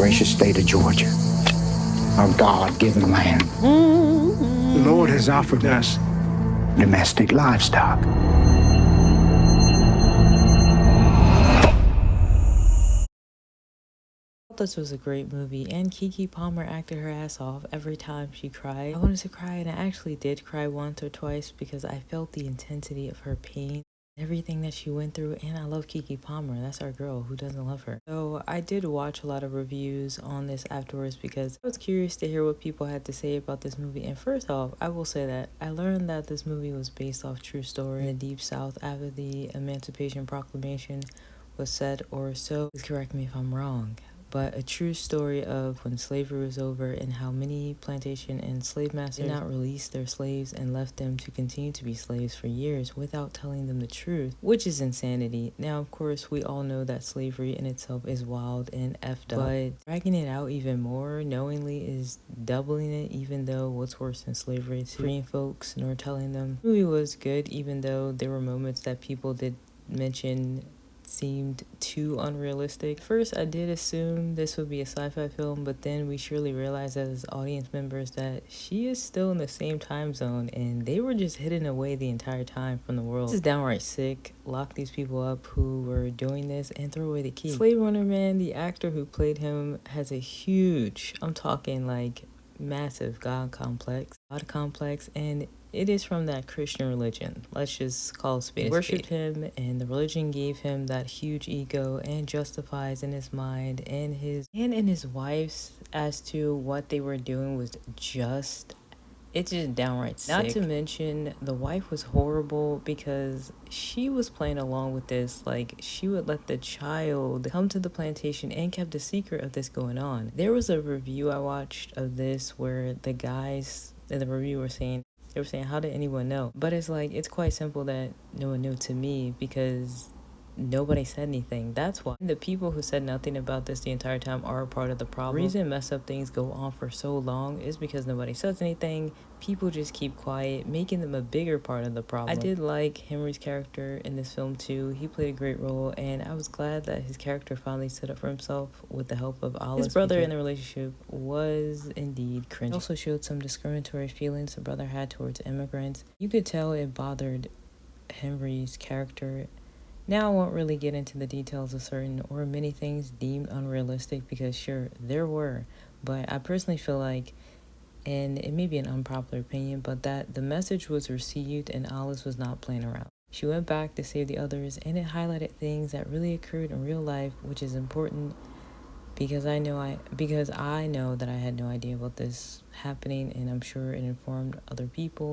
gracious state of Georgia, our God-given land. The Lord has offered us domestic livestock. This was a great movie, and KeKe Palmer acted her ass off every time she cried. I wanted to cry, and I actually did cry once or twice because I felt the intensity of her pain, everything that she went through, and I love KeKe Palmer. That's our girl. Who doesn't love her? So I did watch a lot of reviews on this afterwards because I was curious to hear what people had to say about this movie. And first off, I will say that I learned that this movie was based off true story in the Deep South after the Emancipation Proclamation was said, or so. Please correct me if I'm wrong. But a true story of when slavery was over and how many plantation and slave masters did not release their slaves and left them to continue to be slaves for years without telling them the truth, which is insanity. Now, of course, we all know that slavery in itself is wild and effed up, but dragging it out even more knowingly is doubling it, even though what's worse than slavery to freeing folks nor telling them. The movie was good, even though there were moments that people did mention seemed too unrealistic. First, I did assume this would be a sci-fi film, but then we surely realized as audience members that she is still in the same time zone and they were just hidden away the entire time from the world. This is downright sick. Lock these people up who were doing this and throw away the key. Slave Runner Man, the actor who played him, has a huge, I'm talking like massive God complex, and it is from that Christian religion. Let's just call it spade. Worshipped him, and the religion gave him that huge ego and justifies in his mind and in his wife's as to what they were doing was just. It's just downright sick. Not to mention, the wife was horrible because she was playing along with this. Like, she would let the child come to the plantation and kept a secret of this going on. There was a review I watched of this where the guys in the review were saying, how did anyone know? But it's like, it's quite simple that no one knew to me because nobody said anything. That's why the people who said nothing about this the entire time are a part of the problem. The reason messed up things go on for so long is because nobody says anything. People just keep quiet, making them a bigger part of the problem. I did like Henry's character in this film too. He played a great role, and I was glad that his character finally stood up for himself with the help of Alice. His brother in the relationship was indeed cringy. It also showed some discriminatory feelings the brother had towards immigrants. You could tell it bothered Henry's character. Now I won't really get into the details of certain or many things deemed unrealistic because sure, there were, but I personally feel like, and it may be an unpopular opinion, but that the message was received and Alice was not playing around. She went back to save the others, and it highlighted things that really occurred in real life, which is important because I know that I had no idea about this happening, and I'm sure it informed other people.